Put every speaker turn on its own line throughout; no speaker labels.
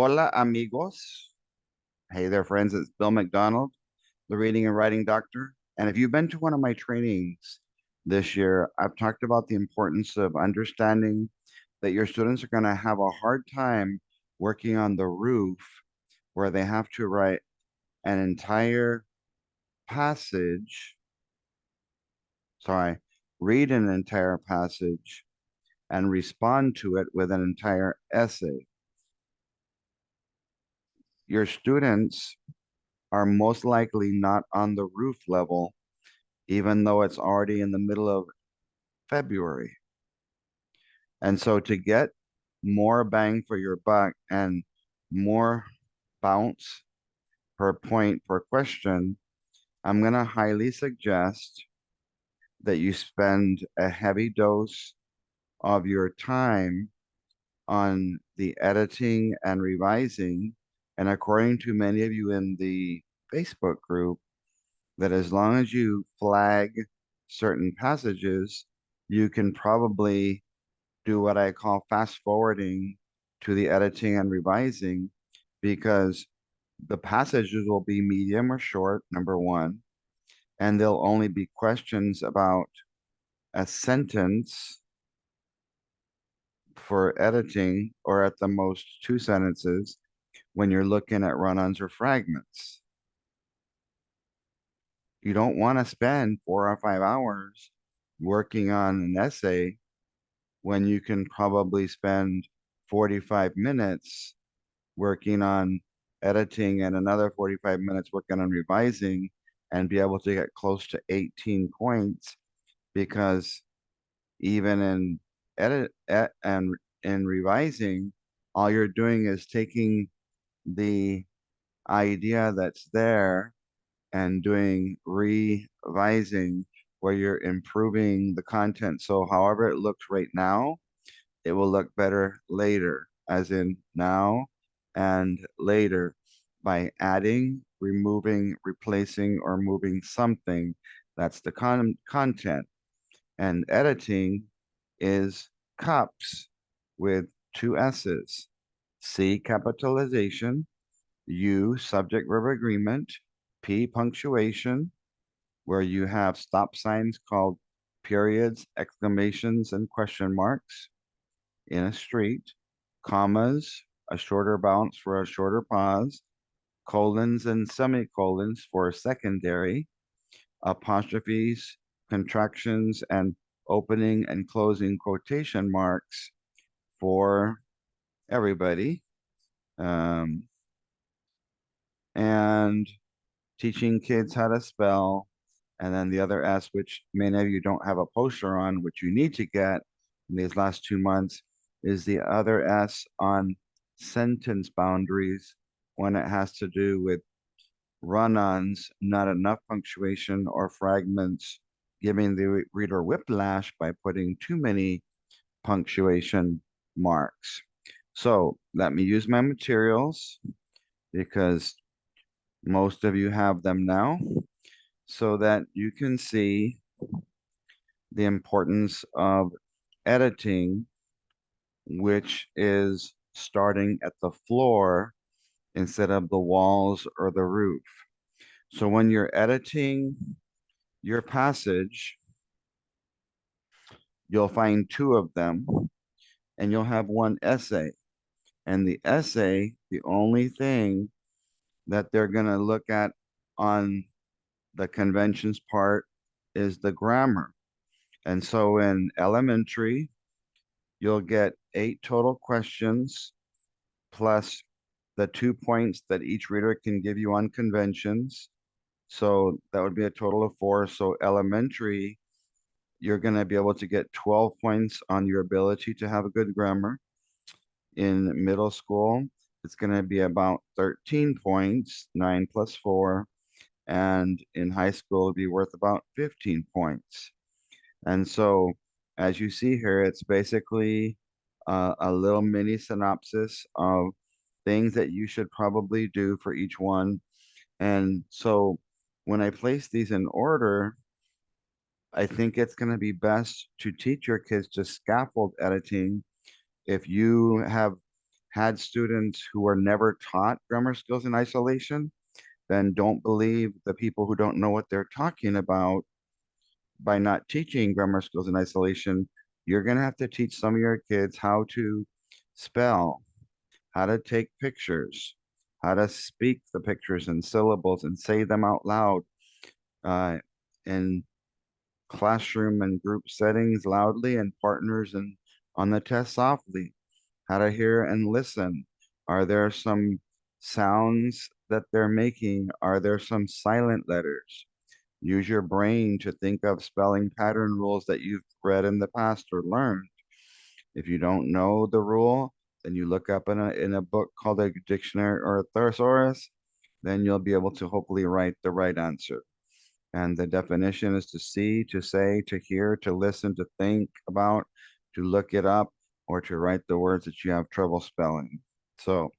Hola, amigos. Hey there, friends. It's Bill McDonald, the reading and writing doctor. And if you've been to one of my trainings this year, I've talked about the importance of understanding that your students are going to have a hard time working on the roof where they have to write an entire passage, sorry, read an entire passage and respond to it with an entire essay. Your students are most likely not on the roof level, even though it's already in the middle of February. And so to get more bang for your buck and more bounce per point per question, I'm going to highly suggest that you spend a heavy dose of your time on the editing and revising. And according to many of you in the Facebook group, that as long as you flag certain passages, you can probably do what I call fast forwarding to the editing and revising because the passages will be medium or short, number one, and there'll only be questions about a sentence for editing or at the most two sentences when you're looking at run-ons or fragments. You don't want to spend 4 or 5 hours working on an essay when you can probably spend 45 minutes working on editing and another 45 minutes working on revising and be able to get close to 18 points because even in and in revising, all you're doing is taking the idea that's there and doing revising where you're improving the content. So however it looks right now, it will look better later, as in now and later by adding, removing, replacing, or moving something. That's the content. And editing is cups with two S's. C, capitalization. U, subject verb agreement. P, punctuation, where you have stop signs called periods, exclamations, and question marks in a street, commas, a shorter bounce for a shorter pause, colons and semicolons for secondary, apostrophes, contractions, and opening and closing quotation marks for everybody. Um, and teaching kids how to spell. And then the other S, which many of you don't have a poster on, which you need to get in these last 2 months, is the other S on sentence boundaries when it has to do with run-ons, not enough punctuation or fragments, giving the reader whiplash by putting too many punctuation marks. So let me use my materials because most of you have them now so that you can see the importance of editing, which is starting at the floor instead of the walls or the roof. So when you're editing your passage, you'll find two of them and you'll have one essay. And the essay, the only thing that they're going to look at on the conventions part is the grammar. And so in elementary, you'll get 8 total questions plus the 2 points that each reader can give you on conventions. So that would be a total of 4. So elementary, you're going to be able to get 12 points on your ability to have a good grammar. In middle school, it's going to be about 13 points, 9 plus 4. And in high school, it'll be worth about 15 points. And so, as you see here, it's basically a little mini synopsis of things that you should probably do for each one. And so, when I place these in order, I think it's going to be best to teach your kids just scaffold editing. If you have had students who were never taught grammar skills in isolation, then don't believe the people who don't know what they're talking about by not teaching grammar skills in isolation. You're going to have to teach some of your kids how to spell, how to take pictures, how to speak the pictures and syllables and say them out loud uh, in classroom and group settings loudly, and partners and on the test softly. How to hear and listen. Are there some sounds that they're making? Are there some silent letters? Use your brain to think of spelling pattern rules that you've read in the past or learned. If you don't know the rule, then you look up in a book called a dictionary or a thesaurus, then you'll be able to hopefully write the right answer. And the definition is to see, to say, to hear, to listen, to think about, to look it up, or to write the words that you have trouble spelling. So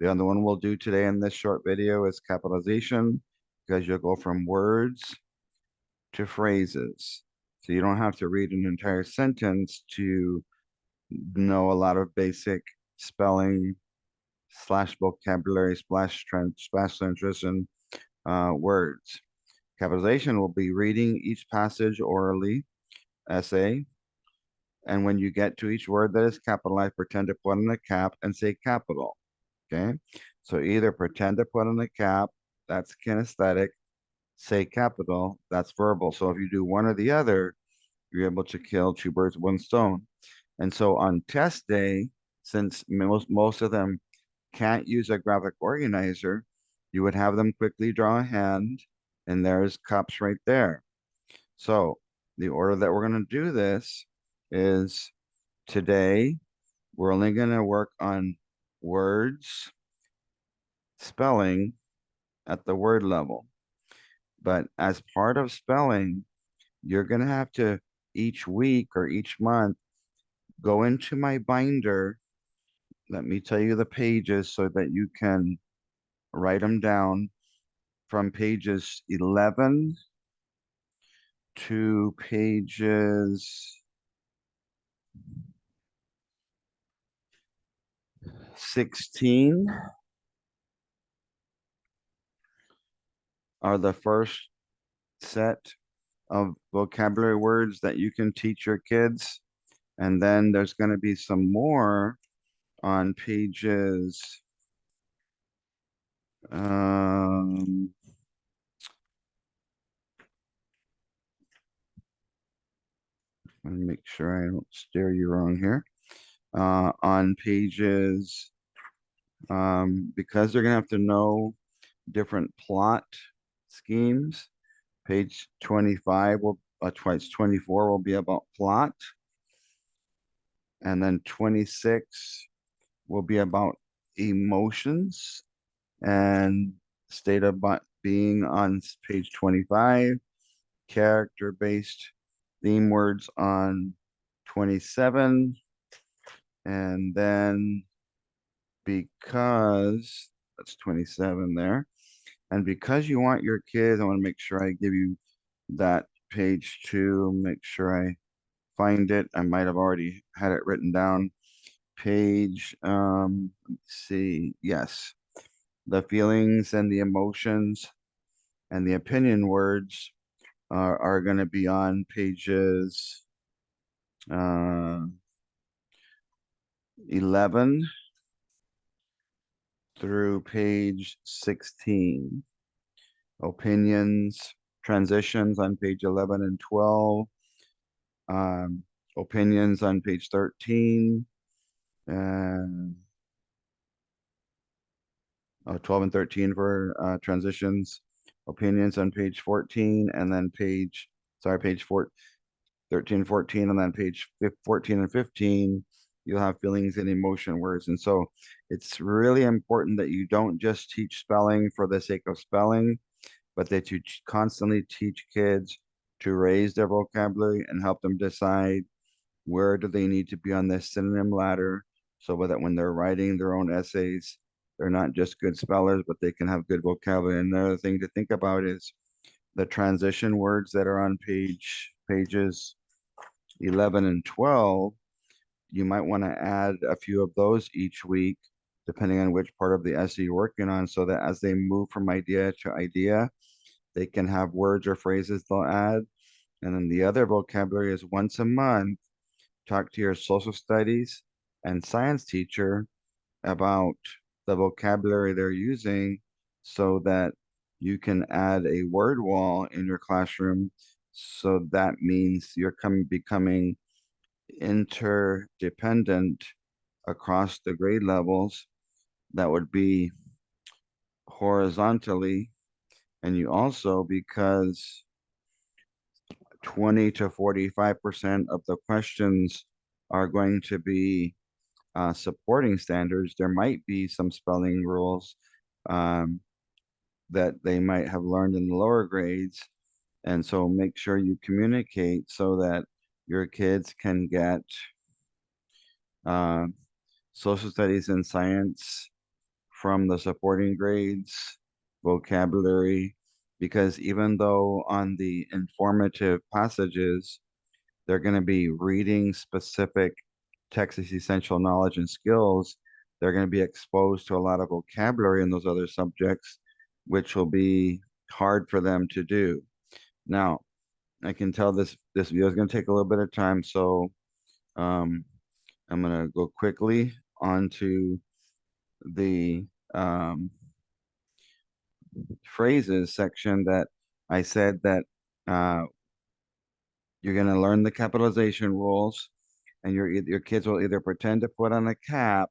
the other one we'll do today in this short video is capitalization, because you'll go from words to phrases. So you don't have to read an entire sentence to know a lot of basic spelling slash vocabulary slash transition words. Capitalization will be reading each passage orally, essay, and when you get to each word that is capitalized, pretend to put on a cap and say capital. Okay, so either pretend to put on a cap, that's kinesthetic, say capital, that's verbal. So if you do one or the other, you're able to kill two birds with one stone. And so on test day, since most of them can't use a graphic organizer, you would have them quickly draw a hand, and there's cups right there. So the order that we're going to do this is today, we're only going to work on words, spelling at the word level. But as part of spelling, you're going to have to each week or each month go into my binder. Let me tell you the pages so that you can write them down from pages 11 to pages 16 are the first set of vocabulary words that you can teach your kids. And then there's going to be some more on pages um, let me make sure I don't steer you wrong here. On pages, because they're going to have to know different plot schemes. Page 25 will, twice 24 will be about plot. And then 26 will be about emotions and state of being on page 25, character-based theme words on 27, and then because that's 27 there, and because you want your kids, I want to make sure I give you that page two, make sure I find it. I might have already had it written down. Page, let's see, yes. The feelings and the emotions and the opinion words are going to be on pages 11 through page 16. Opinions, transitions on page 11 and 12. Um, opinions on page 13. And 12 and 13 for transitions. Opinions on page 14, and then page 13, 14, and then page 14 and 15, you'll have feelings and emotion words. And so it's really important that you don't just teach spelling for the sake of spelling, but that you constantly teach kids to raise their vocabulary and help them decide where do they need to be on this synonym ladder, so that when they're writing their own essays, they're not just good spellers, but they can have good vocabulary. And another thing to think about is the transition words that are on pages 11 and 12. you might want to add a few of those each week, depending on which part of the essay you're working on, so that as they move from idea to idea, they can have words or phrases they'll add. And then the other vocabulary is once a month, talk to your social studies and science teacher about the vocabulary they're using so that you can add a word wall in your classroom. So that means you're becoming interdependent across the grade levels. That would be horizontally. And you also, because 20 to 45% of the questions are going to be supporting standards, there might be some spelling rules um, that they might have learned in the lower grades. And so make sure you communicate so that your kids can get uh, social studies and science from the supporting grades, vocabulary, because even though on the informative passages, they're going to be reading specific Texas essential knowledge and skills, they're going to be exposed to a lot of vocabulary in those other subjects, which will be hard for them to do. Now, I can tell this video is going to take a little bit of time, so um, I'm going to go quickly onto the um, phrases section that I said that uh, you're going to learn the capitalization rules, and your kids will either pretend to put on a cap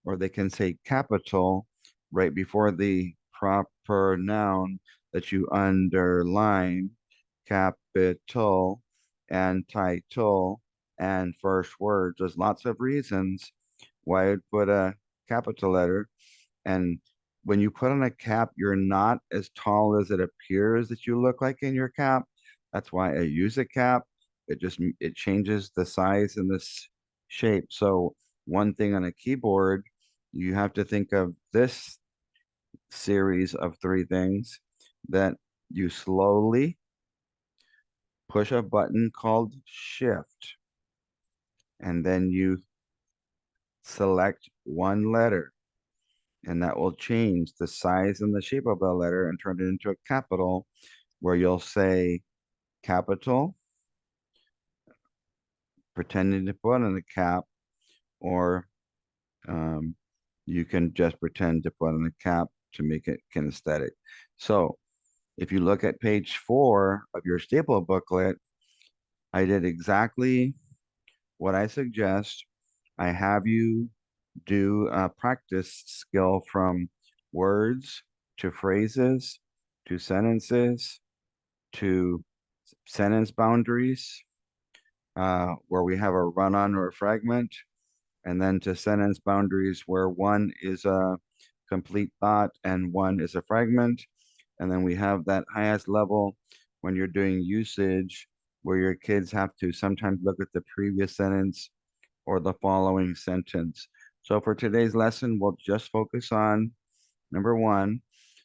or they can say capital right before the proper noun that you underline, capital and title and first words. There's lots of reasons why I'd put a capital letter. And when you put on a cap, you're not as tall as it appears that you look like in your cap. That's why I use a cap. It changes the size and this shape. So one thing on a keyboard, you have to think of this series of three things that you slowly push a button called shift, and then you select one letter, and that will change the size and the shape of the letter and turn it into a capital where you'll say capital, pretending to put on a cap, or um, you can just pretend to put on a cap to make it kinesthetic. So if you look at page 4 of your staple booklet, I did exactly what I suggest. I have you do a practice skill from words to phrases to sentences to sentence boundaries, where we have a run on or a fragment, and then to sentence boundaries where one is a complete thought and one is a fragment. And then we have that highest level when you're doing usage, where your kids have to sometimes look at the previous sentence or the following sentence. So for today's lesson, we'll just focus on number 1.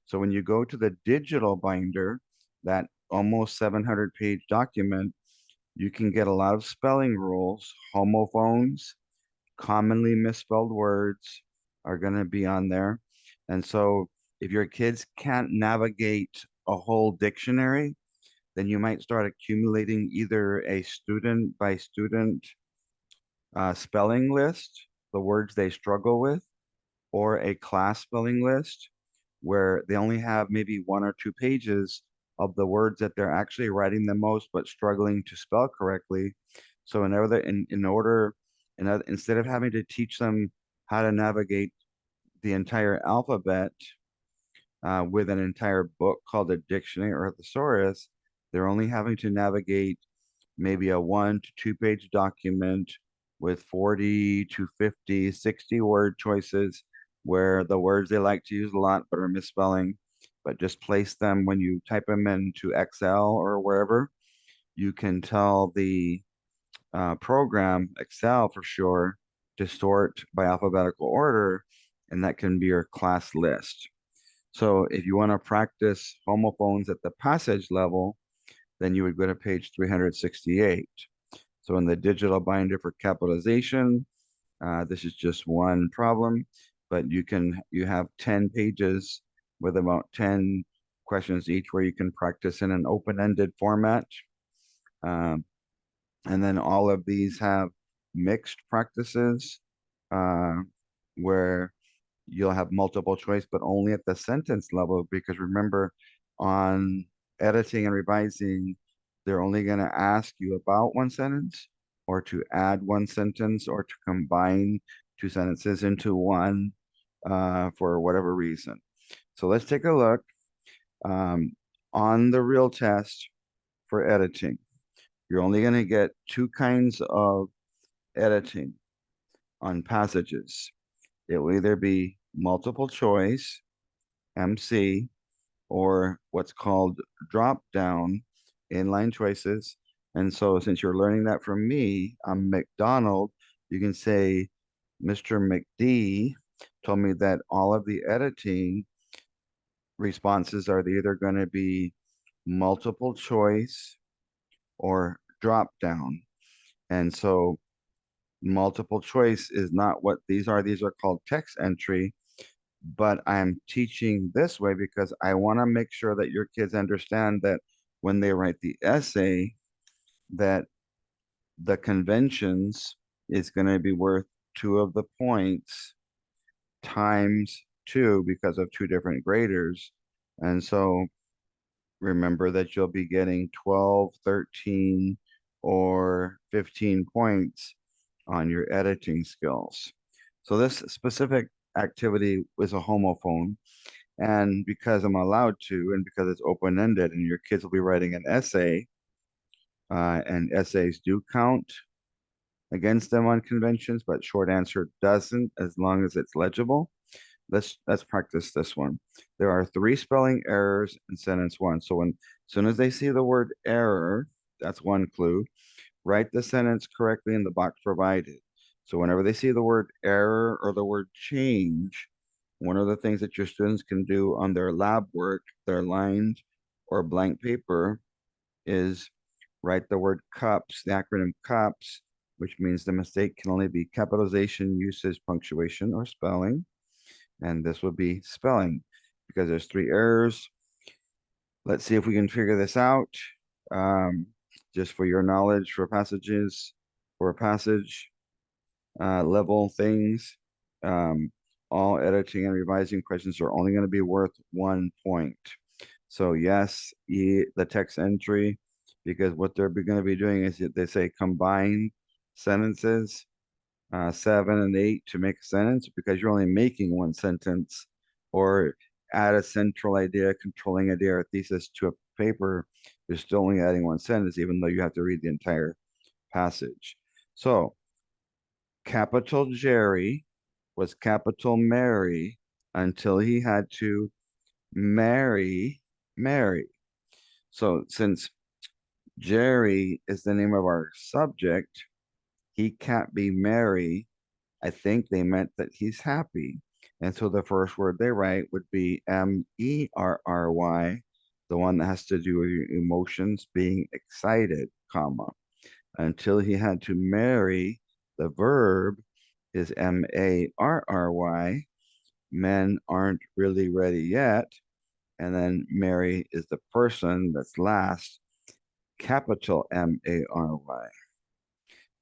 So when you go to the digital binder, that almost 700-page document, you can get a lot of spelling rules. Homophones, commonly misspelled words are going to be on there. And so if your kids can't navigate a whole dictionary, then you might start accumulating either a student by student spelling list, the words they struggle with, or a class spelling list where they only have maybe 1 or 2 pages of the words that they're actually writing the most but struggling to spell correctly. So instead of having to teach them how to navigate the entire alphabet with an entire book called a dictionary or a thesaurus, they're only having to navigate maybe a 1 to 2 page document with 40 to 50, 60 word choices where the words they like to use a lot but are misspelling, but just place them when you type them into Excel or wherever. You can tell the program, Excel for sure, to sort by alphabetical order, and that can be your class list. So if you want to practice homophones at the passage level, then you would go to page 368. So in the digital binder for capitalization, this is just one problem, but you have 10 pages with about 10 questions each where you can practice in an open-ended format. Um, and then all of these have mixed practices uh, where you'll have multiple choice, but only at the sentence level. Because remember, on editing and revising, they're only going to ask you about one sentence, or to add one sentence, or to combine two sentences into one for whatever reason. So let's take a look um, on the real test for editing. You're only going to get two kinds of editing on passages. It will either be multiple choice, MC, or what's called drop down inline choices. And so since you're learning that from me, I'm McDonald, you can say Mr. McD told me that all of the editing responses are either going to be multiple choice or drop down. And so multiple choice is not what these are. These are called text entry, but I'm teaching this way because I want to make sure that your kids understand that when they write the essay, that the conventions is going to be worth two of the points times two because of two different graders. And so remember that you'll be getting 12, 13, or 15 points on your editing skills. So this specific activity is a homophone. And because I'm allowed to, and because it's open-ended, and your kids will be writing an essay, and essays do count against them on conventions, but short answer doesn't as long as it's legible. Let's practice this one. There are three spelling errors in sentence one. So as soon as they see the word error, that's one clue. Write the sentence correctly in the box provided. So whenever they see the word error or the word change, one of the things that your students can do on their lab work, their lined or blank paper, is write the word cups, the acronym cups, which means the mistake can only be capitalization, usage, punctuation, or spelling. And this would be spelling because there's three errors. Let's see if we can figure this out. Um, just for your knowledge for passages, for a passage level things. Um, all editing and revising questions are only going to be worth 1 point. So yes, the text entry, because what they're going to be doing is they say combine sentences, 7 and 8 to make a sentence because you're only making one sentence, or add a central idea, controlling idea, or thesis to a paper. You're still only adding one sentence, even though you have to read the entire passage. So capital Jerry was capital Mary until he had to marry Mary. So since Jerry is the name of our subject, he can't be Mary. I think they meant that he's happy. And so the first word they write would be Merry, the one that has to do with your emotions, being excited, comma. Until he had to marry, the verb is Marry. Men aren't really ready yet. And then Mary is the person that's last, capital Mary.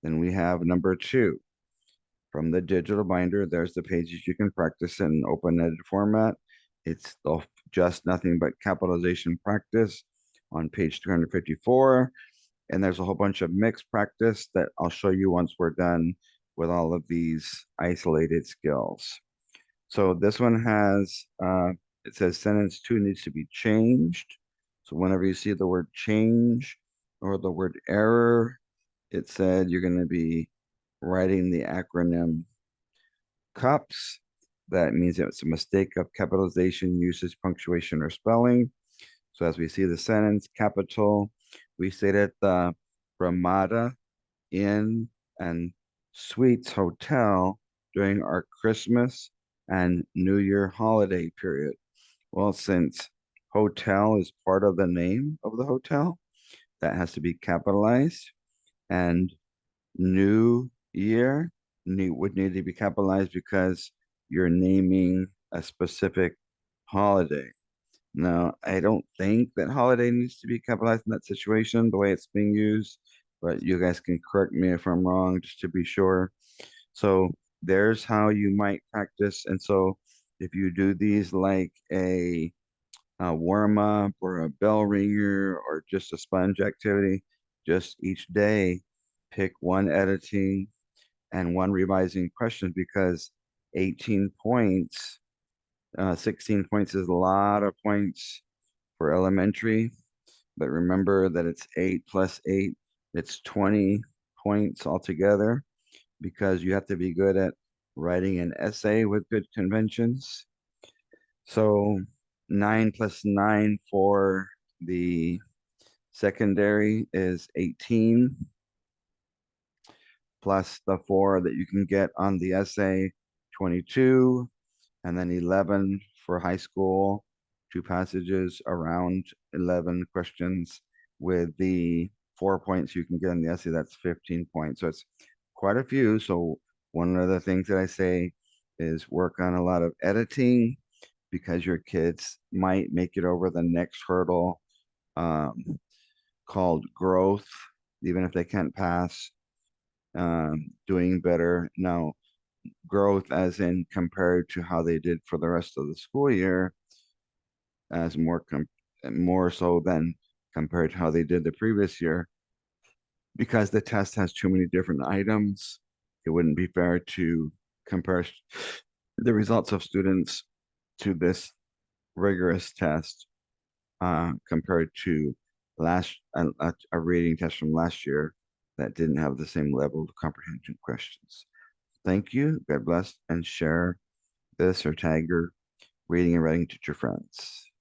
Then we have number two. From the digital binder, there's the pages you can practice in open-ended format. It's just nothing but capitalization practice on page 354. And there's a whole bunch of mixed practice that I'll show you once we're done with all of these isolated skills. So this one has, it says sentence two needs to be changed. So whenever you see the word change or the word error, it said you're going to be writing the acronym CUPS. That means it's a mistake of capitalization, usage, punctuation, or spelling. So as we see the sentence, capital, we stayed at the Ramada Inn and Suites Hotel during our Christmas and New Year holiday period. Well, since hotel is part of the name of the hotel, that has to be capitalized. And New year would need to be capitalized because you're naming a specific holiday. Now, I don't think that holiday needs to be capitalized in that situation, the way it's being used, but you guys can correct me if I'm wrong, just to be sure. So there's how you might practice. And so if you do these like a warm up or a bell ringer or just a sponge activity, just each day pick one editing and one revising question because 18 points, 16 points is a lot of points for elementary. But remember that it's 8 plus 8, it's 20 points altogether because you have to be good at writing an essay with good conventions. So 9 plus 9 for the secondary is 18, plus the 4 that you can get on the essay, 22, and then 11 for high school, two passages around 11 questions with the 4 points you can get in the essay, that's 15 points. So it's quite a few. So one of the things that I say is work on a lot of editing because your kids might make it over the next hurdle, um, called growth, even if they can't pass, doing better. Now, growth as in compared to how they did for the rest of the school year, as more so than compared to how they did the previous year, because the test has too many different items. It wouldn't be fair to compare the results of students to this rigorous test, compared to a reading test from last year that didn't have the same level of comprehension questions. Thank you. God bless, and share this or tag your reading and writing teacher friends.